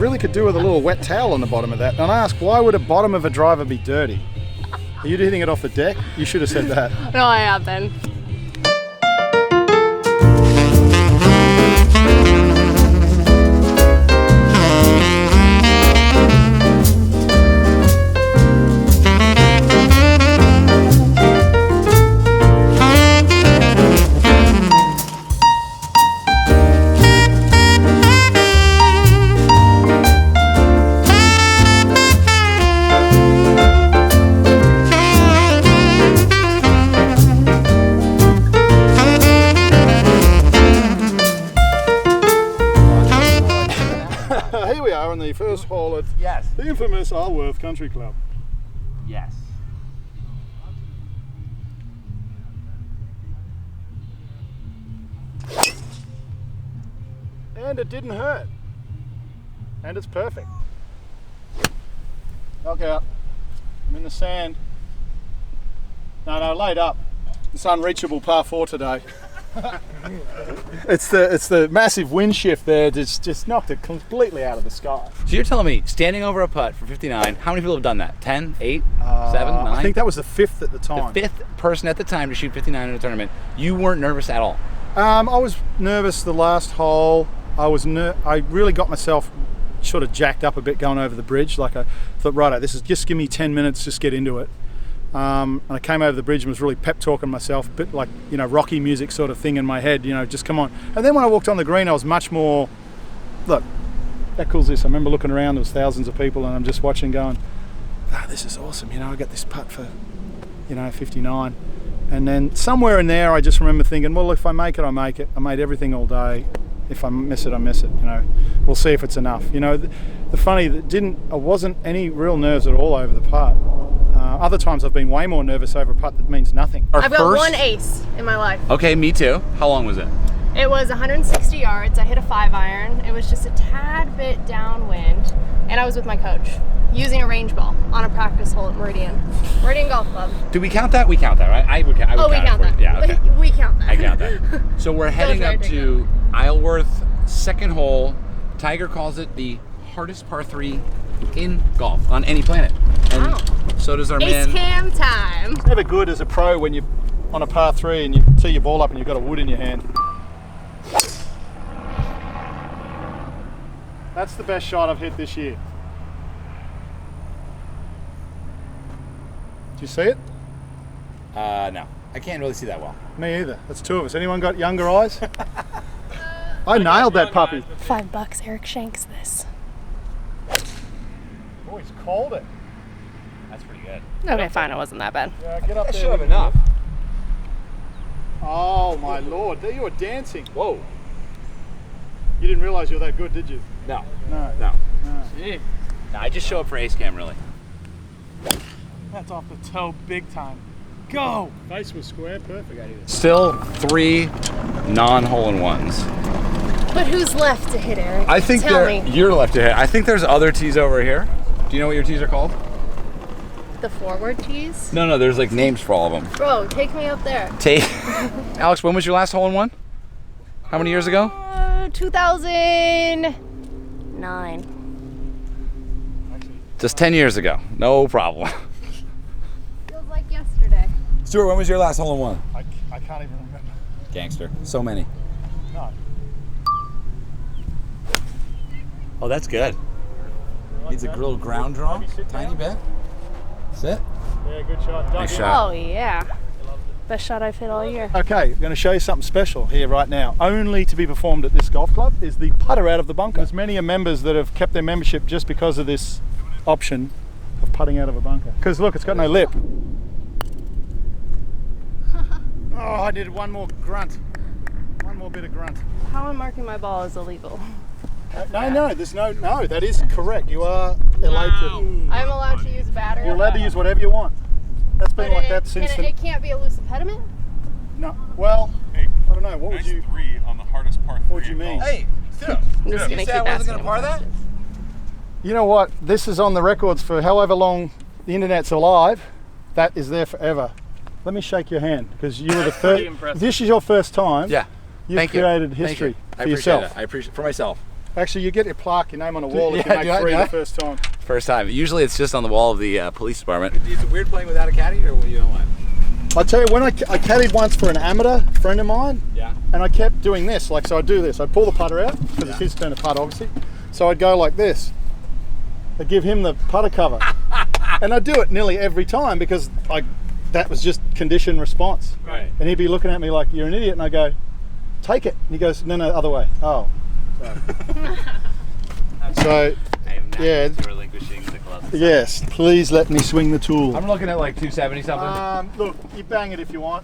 really could do with a little wet towel on the bottom of that. And I asked, why would a bottom of a driver be dirty? Are you hitting it off the deck? You should have said that. No, I haven't. On the first hole at yes. the infamous Isleworth Country Club. Yes. And it didn't hurt. And it's perfect. Knock out. I'm in the sand. No, laid up. It's unreachable par 4 today. It's the massive wind shift there that's just knocked it completely out of the sky. So you're telling me, standing over a putt for 59, how many people have done that? 10, 8, 7, 9? I think that was the 5th at the time. The 5th person at the time to shoot 59 in a tournament. You weren't nervous at all? I was nervous the last hole. I really got myself sort of jacked up a bit going over the bridge. Like I thought, righto, this is just give me 10 minutes, just get into it. And I came over the bridge and was really pep talking myself, a bit like, you know, Rocky music sort of thing in my head, you know, just come on. And then when I walked on the green, I was much more, look, how cool is this? I remember looking around, there was thousands of people and I'm just watching going, this is awesome, you know, I got this putt for, you know, 59. And then somewhere in there, I just remember thinking, well, if I make it, I make it. I made everything all day. If I miss it, I miss it, you know. We'll see if it's enough. You know, the funny, I wasn't any real nerves at all over the putt. Other times I've been way more nervous over a putt that means nothing. I've got one ace in my life. Okay, me too. How long was it? It was 160 yards. I hit a 5-iron. It was just a tad bit downwind. And I was with my coach, using a range ball on a practice hole at Meridian Golf Club. Do we count that? We count that, right? I would count we count that. Yeah, okay. We count that. I count that. So we're heading up to Isleworth, second hole. Tiger calls it the hardest par 3 in golf on any planet. And so does our man. Ace cam time. It's never good as a pro when you're on a par 3 and you tee your ball up and you've got a wood in your hand. That's the best shot I've hit this year. Do you see it? No. I can't really see that well. Me either. That's 2 of us. Anyone got younger eyes? I nailed that puppy. $5, Eric Shanks this. Oh, he's called it. That's pretty good. Okay, fine. It wasn't that bad. Yeah, get up there. Should have enough. Oh my lord, there you were dancing. Whoa. You didn't realize you were that good, did you? No. No. No. No. No, I just show up for ace cam, really. That's off the toe big time. Go! Face was square, perfect. Still 3 non-hole-in-ones. But who's left to hit, Eric? I think you're left to hit. I think there's other tees over here. Do you know what your tees are called? The forward tees? No, there's like names for all of them. Bro, take me up there. Alex, when was your last hole-in-one? How many years ago? 2009. Just 10 years ago. No problem. Feels like yesterday. Stuart, when was your last hole-in-one? I can't even remember. Gangster. So many. No. Oh, that's good. Needs a little ground draw. Tiny bit. Sit. Yeah, good shot. Nice shot. Oh, yeah. Best shot I've hit all year. Okay, I'm going to show you something special here right now. Only to be performed at this golf club is the putter out of the bunker. There's many members that have kept their membership just because of this option of putting out of a bunker. Because look, it's got no lip. Oh, I needed one more grunt. One more bit of grunt. How I'm marking my ball is illegal. No, there's no, that is correct. You are allowed to. I'm allowed to use a battery. You're allowed to use whatever you want. That's been like that since It can't be a loose impediment? No. Well, hey, I don't know. What would you? 3 on the hardest par 3. What would you mean? Hey, Stu. I'm just gonna keep asking him questions. You know what? This is on the records for however long the internet's alive. That is there forever. Let me shake your hand because you were the first. This is your first time. Yeah. You've created history for yourself. I appreciate it. For myself. Actually, you get your plaque, your name on a wall if you Yeah, make 3 the first time. First time. Usually it's just on the wall of the police department. Is it weird playing without a caddy, or what do you don't like? I tell you, when I caddied once for an amateur friend of mine, Yeah. and I kept doing this, like, so I'd do this. I'd pull the putter out, because it's his turn to putt, obviously. So I'd go like this. I'd give him the putter cover. And I'd do it nearly every time, because that was just conditioned response. Right. And he'd be looking at me like, you're an idiot, and I go, take it. And he goes, no, other way. Oh. So, I am not yeah. relinquishing the club. Yes, please let me swing the tool. I'm looking at like 270 something. Look, you bang it if you want,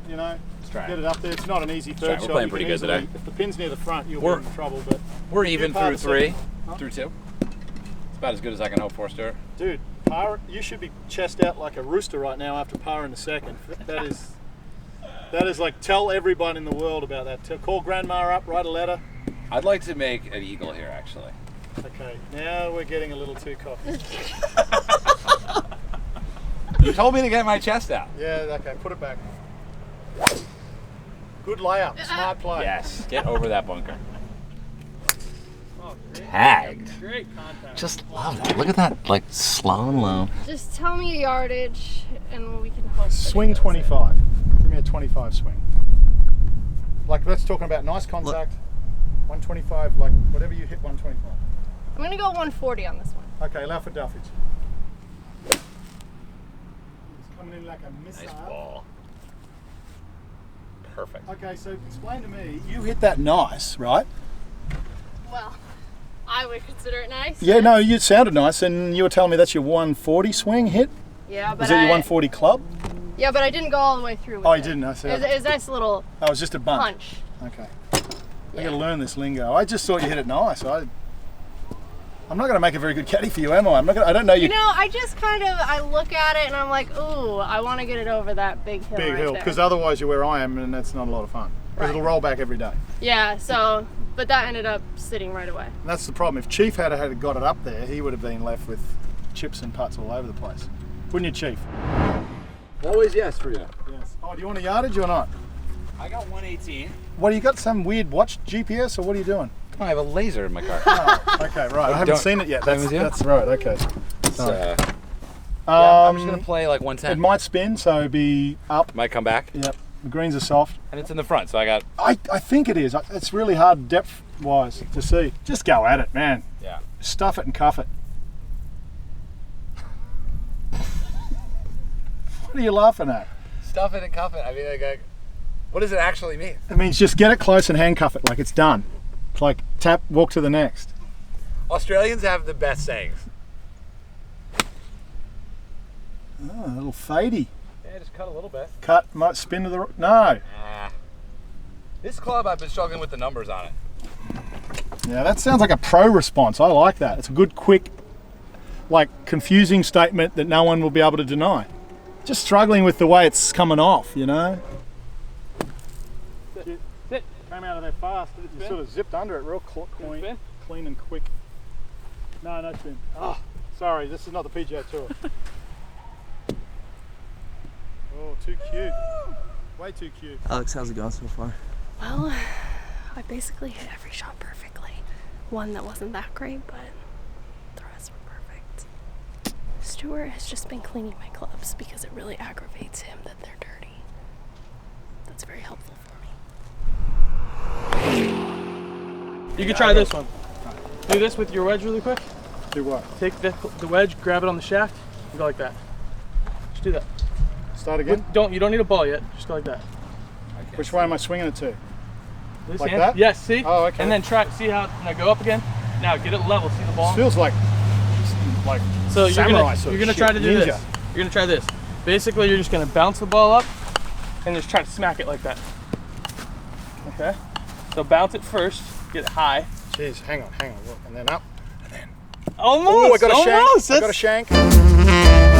you know. Let's try Get it. it up there. It's not an easy third shot. We're playing You pretty can good easily- today. If the pin's near the front, you'll We're- be in trouble. But We're even par through the 3, second. Huh? through 2. It's about as good as I can hope for, Stuart. dude, par, you should be chest out like a rooster right now after par in the second. That is like, tell everyone in the world about that. Call grandma up, write a letter. I'd like to make an eagle here, actually. Okay, now we're getting a little too cocky. You told me to get my chest out. Yeah, okay, put it back. Good layup, smart play. Yes, get over that bunker. Oh, great. Tagged. Great contact. Just love it. Look at that, like slowing low. Just tell me a yardage and we can hope. that Swing it goes 25. Give me a 25 swing. Like, let's talking about nice contact. 125, like whatever you hit 125. in. I'm gonna go 140 on this one. Okay, allow for duffage. It's coming in like a missile. Nice ball. Perfect. Okay, so explain to me, you hit that nice, right? Well, I would consider it nice. Yeah, no, you sounded nice, and you were telling me that's your 140 swing hit? Yeah, but Was it your 140 club? Yeah, but I didn't go all the way through. With Oh, it. you didn't, I see. It was a nice little That was just a bunch. punch. Okay. I Yeah. gotta learn this lingo. I just thought you hit it nice. I'm not gonna make a very good caddy for you, am I? I don't know you. You know, I just I look at it and I'm like, ooh, I want to get it over that big hill. Big right hill, there. because otherwise you're where I am, and that's not a lot of fun. Because Right. it'll roll back every day. Yeah, so, but that ended up sitting right away. And that's the problem. If Chief had got it up there, he would have been left with chips and putts all over the place. Wouldn't you, Chief? Always yes for you. Yes. Oh, do you want a yardage or not? I got 118. What, you got some weird watch GPS, or what are you doing? Oh, I have a laser in my car. Oh, okay, right. I haven't don't- seen it yet. Same as you? That's right, okay. It's, Sorry. yeah, I'm just gonna Um, play like it 110. might spin, so be up. Might come back, Yep. The greens are soft. and it's in the front, so I got. I think it is. It's really hard depth-wise to see. Just go at it, man. Yeah. Stuff it and cuff it. What are you laughing at? Stuff it and cuff it. I mean, like, what does it actually mean? It means just get it close and handcuff it like it's done. It's like tap, walk to the next. Australians have the best sayings. Oh, a little fadey. Yeah, just cut a little bit. Cut, might spin to the no. This club, I've been struggling with the numbers on it. Yeah, that sounds like a pro response. I like that. It's a good, quick, like confusing statement that no one will be able to deny. Just struggling with the way it's coming off, you know. Sit. Came out of there fast. You Spin. sort of zipped under it real Spin. clean and quick. No spin. Oh, sorry, this is not the PGA Tour. Oh, too cute. Way too cute. Alex, how's it going so far? Well, I basically hit every shot perfectly. One that wasn't that great, but the rest were perfect. Stuart has just been cleaning my clubs because it really aggravates him that they're dirty. That's very helpful for me. You can try this one. Do this with your wedge really quick. Do what? Take the wedge, grab it on the shaft, and go like that. Just do that. Start again? You don't need a ball yet. Just go like that. Which way am I swinging it to? This Like hand? that? Yes, see? Oh, okay. And then see how, now go up again. Now get it level, see the ball? This feels like So samurai sort you're of gonna shit. try to do Ninja. this. You're gonna try this. Basically, you're just gonna bounce the ball up and just try to smack it like that. Okay? So bounce it first, get it high. Jeez, hang on, look, and then up, and then. Almost! Oh, I got a shank. almost. I got a That's- shank.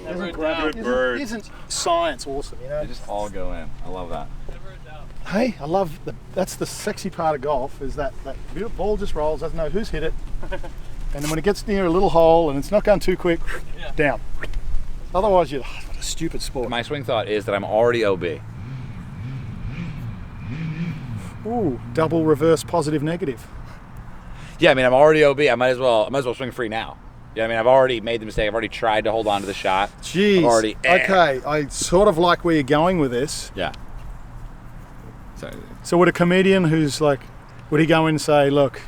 Never a doubt. Isn't science awesome, you know? They just all go in. I love that. Never a doubt. Hey, I love that's the sexy part of golf, is that beautiful ball just rolls, doesn't know who's hit it. And then when it gets near a little hole and it's not going too quick, down. Otherwise, what a stupid sport. My swing thought is that I'm already OB. Ooh, double reverse positive negative. Yeah, I mean, I'm already OB. I might as well swing free now. Yeah, I mean, I've already made the mistake. I've already tried to hold on to the shot. Jeez. Okay, I sort of like where you're going with this. Yeah. So would a comedian who's like, would he go in and say, look,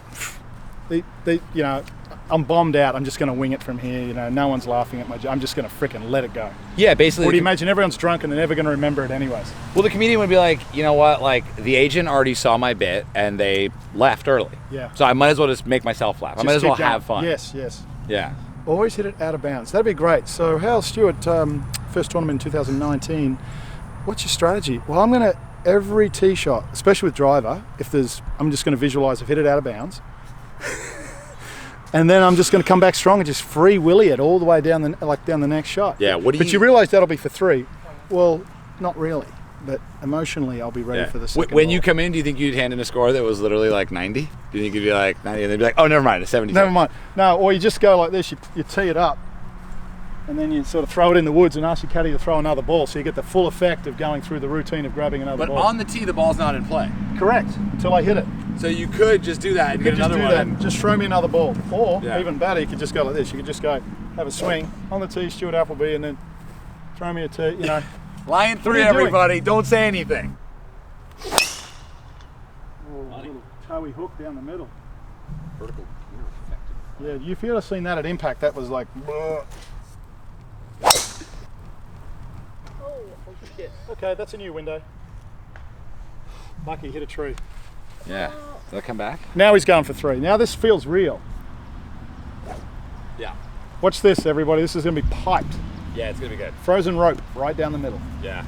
I'm bombed out. I'm just going to wing it from here. No one's laughing at my joke. I'm just going to frickin' let it go. Yeah, basically. Would you imagine everyone's drunk and they're never going to remember it anyways? Well, the comedian would be like, you know what? Like, the agent already saw my bit and they left early. Yeah. So I might as well just make myself laugh. I might as well have fun. Yes. Yeah. Always hit it out of bounds. That'd be great. So, how's Stuart? First tournament in 2019. What's your strategy? Well, I'm going to every tee shot, especially with driver. I'm just going to visualize I've hit it out of bounds. And then I'm just going to come back strong and just free willy it all the way down the next shot. Yeah. But you realise that'll be for 3. Well, not really. But emotionally, I'll be ready for the second When ball. you come in, do you think you'd hand in a score that was literally like 90? Do you think you'd be like 90 and they'd be like, oh, never mind, it's 70? Never mind. No, or you just go like this. You tee it up, and then you sort of throw it in the woods and ask your caddy to throw another ball, so you get the full effect of going through the routine of grabbing another ball. But on the tee, the ball's not in play. Correct. Until I hit it. So you could just do that and get another one. Just throw me another ball. Or, even better, you could just go like this. You could just go, have a swing on the tee, Stuart Appleby, and then throw me a tee, Line 3, everybody. Don't say anything. Little toey hook down the middle. Vertical gear effective. Yeah, if you'd have seen that at impact, that was like... Oh shit. Okay, that's a new window. Lucky, hit a tree. Yeah. Did that come back? Now he's going for 3. Now this feels real. Yeah. Watch this, everybody. This is going to be piped. Yeah, it's going to be good. Frozen rope right down the middle. Yeah.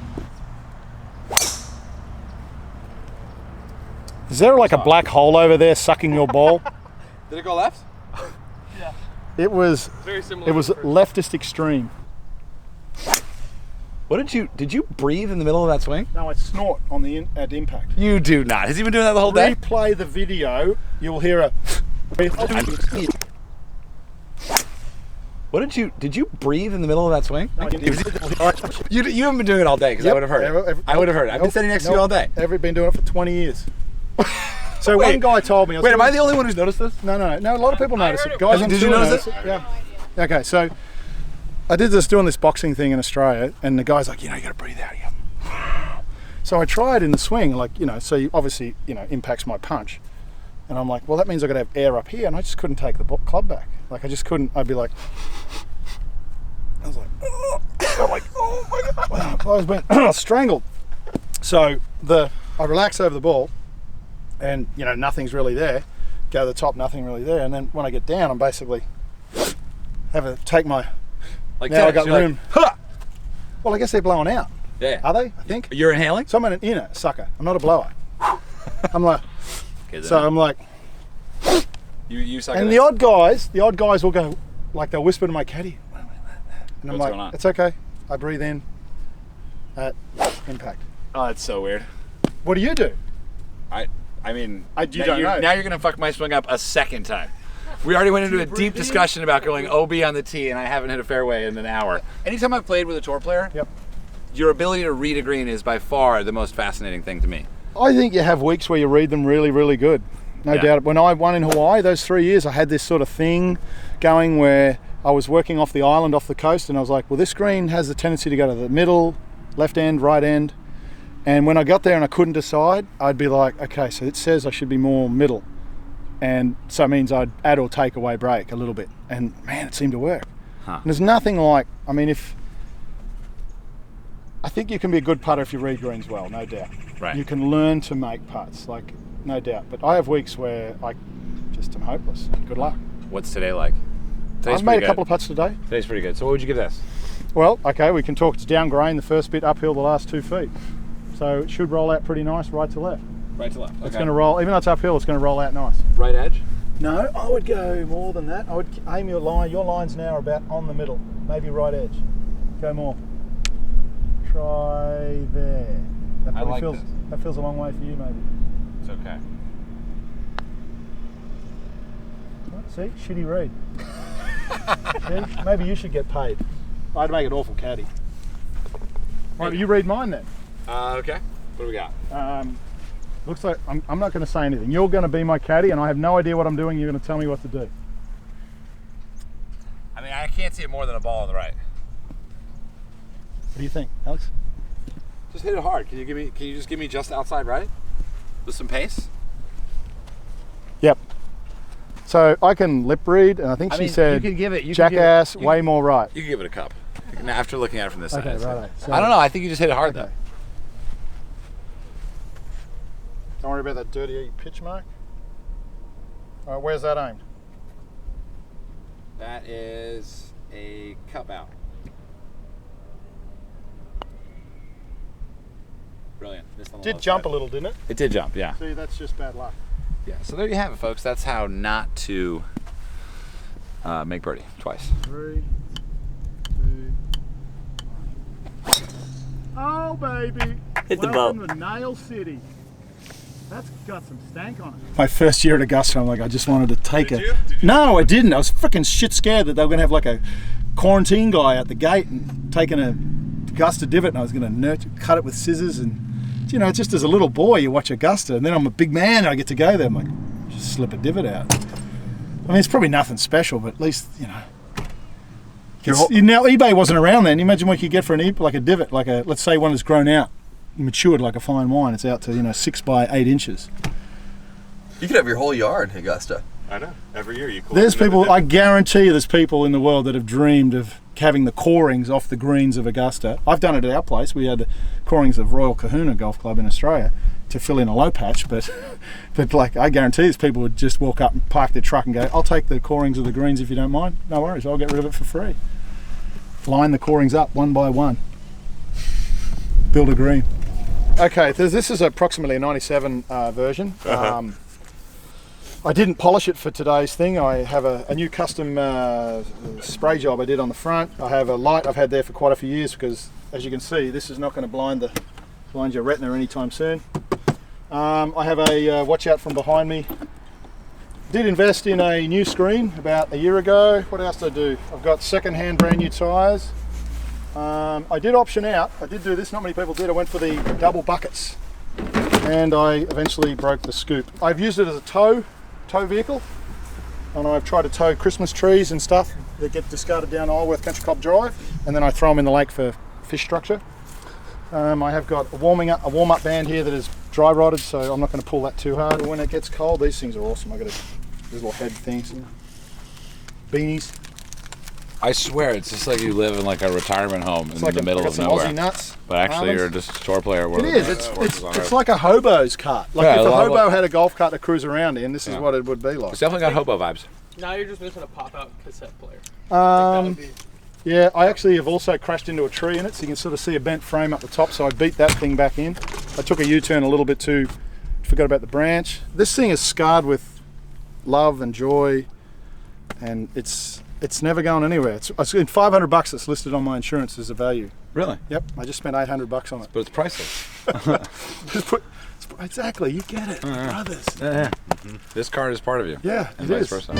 Is there like a black hole over there sucking your ball? Did it go left? Yeah. It was Very similar. It was leftist extreme. What did you breathe in the middle of that swing? No, I snort at impact. You do not. Has he been doing that the whole day? Replay the video. You'll hear a. Did you breathe in the middle of that swing? No, You haven't been doing it all day because I would have heard it. I would have heard it. I've been sitting next to you all day. I've been doing it for 20 years. So one guy told me. Wait, am I the only one who's noticed this? No. A lot of people notice it. Guys, did you notice it? Yeah. Okay, so I did doing this boxing thing in Australia, and the guy's like, you got to breathe out again. So I tried in the swing, so you obviously, impacts my punch. And I'm like, well, that means I've got to have air up here, and I just couldn't take the club back. Like, I just couldn't. I'd be like, I was like, oh my God. I was being strangled. So I relax over the ball, and nothing's really there. Go to the top, nothing really there, and then when I get down, I'm basically take my. Like now I got room. Like, well, I guess they're blowing out. Yeah. Are they? I think. You're inhaling? So I'm an inner sucker. I'm not a blower. I'm like. So I'm like. You suck. And the odd guys will go, like they'll whisper to my caddy, and I'm What's like, going on? it's okay. I breathe in at impact. Oh, that's so weird. What do you do? I mean, you don't know. Now you're gonna fuck my swing up a second time. We already went into a deep discussion about going OB on the tee, and I haven't hit a fairway in an hour. Anytime I've played with a tour player, Yep. your ability to read a green is by far the most fascinating thing to me. I think you have weeks where you read them really, really good. No doubt. When I won in Hawaii, those 3 years, I had this sort of thing going where I was working off the island, off the coast, and I was like, well, this green has the tendency to go to the middle, left end, right end. And when I got there and I couldn't decide, I'd be like, okay, so it says I should be more middle. And so it means I'd add or take away break a little bit. And man, it seemed to work. Huh. And there's nothing like, I think you can be a good putter if you read greens well, no doubt. Right. You can learn to make putts, no doubt. But I have weeks where I just am hopeless. Good luck. What's today like? Today's I've made pretty a couple of putts today. Today's pretty good. So what would you give this? Well, okay, we can talk. It's down grain the first bit, uphill the last 2 feet. So it should roll out pretty nice right to left. Right to left. Okay. It's going to roll, even though it's uphill, it's going to roll out nice. Right edge? No, I would go more than that. I would aim your line. Your line's now about on the middle, maybe right edge. Go more. Try there. That I like feels, this. That feels a long way for you, maybe. It's okay. What? See? Shitty read. See? Maybe you should get paid. I'd make it awful caddy. Right, you read mine then. Okay. What do we got? Looks like I'm not going to say anything. You're going to be my caddy, and I have no idea what I'm doing. You're going to tell me what to do. I mean, I can't see it more than a ball on the right. What do you think, Alex? Just hit it hard. Can you just give me just outside right? With some pace? Yep. So I can lip read, and I think she said you can give it, jackass, way more right. You can give it a cup. After looking at it from this Okay, side. right. So, I don't know. I think you just hit it hard though. Don't worry about that dirty pitch mark. All right, where's that aimed? That is a cup out. Brilliant. Did jump a little, didn't it? It did jump, yeah. See, that's just bad luck. Yeah. So there you have it, folks. That's how not to make birdie twice. 3, 2, 1. Oh, baby. Hit the Welcome boat. to Nail City. That's got some stank on it. My first year at Augusta, I'm like, I just wanted to take Did it. you? Did you? No, I didn't. I was freaking shit scared that they were going to have like a quarantine guy at the gate and taking a Augusta divot, and I was going to cut it with scissors. And, you know, just as a little boy, you watch Augusta, and then I'm a big man and I get to go there. I'm like, just slip a divot out. I mean, it's probably nothing special, but at least, you know. Now, eBay wasn't around then. Imagine what you get for like a divot, like a, let's say one that's grown out, matured like a fine wine. It's out to, you know, 6 by 8 inches. You could have your whole yard, Augusta. I know. Every year you call There's it people, I guarantee you there's people in the world that have dreamed of having the corings off the greens of Augusta. I've done it at our place. We had the corings of Royal Kahuna Golf Club in Australia to fill in a low patch, but like, I guarantee these people would just walk up and park their truck and go, I'll take the corings of the greens if you don't mind. No worries, I'll get rid of it for free. Line the corings up one by one. Build a green. Okay, this is approximately a 97 version. I didn't polish it for today's thing. I have a new custom spray job I did on the front. I have a light I've had there for quite a few years because, as you can see, this is not going to blind your retina anytime soon. I have a watch out from behind me. Did invest in a new screen about a year ago. What else did I do? I've got second-hand brand new tyres. I did option out. I did do this, not many people did. I went for the double buckets and I eventually broke the scoop. I've used it as a tow vehicle, and I've tried to tow Christmas trees and stuff that get discarded down Isleworth Country Club Drive, and then I throw them in the lake for fish structure. I have got a warm-up band here that is dry rotted, so I'm not going to pull that too hard. When it gets cold, these things are awesome. I've got these little head things, beanies. I swear, it's just like you live in like a retirement home in the middle of nowhere. Aussie nuts. But actually, Harleys. you're just a tour player. It is. It's like a hobo's cart. Like Yeah, if a a lot hobo of- had a golf cart to cruise around in, this is what it would be like. It's definitely got hobo vibes. Now you're just missing a pop-out cassette player. That would be- Yeah, I actually have also crashed into a tree in it, so you can sort of see a bent frame up the top, so I beat that thing back in. I took a U-turn a little bit too, forgot about the branch. This thing is scarred with love and joy, and it's never going anywhere. It's in $500 that's listed on my insurance as a value. Really? Yep, I just spent $800 on it. But it's priceless. Exactly, you get it, brothers. Yeah. This card is part of you. Yeah, And it vice is. versa.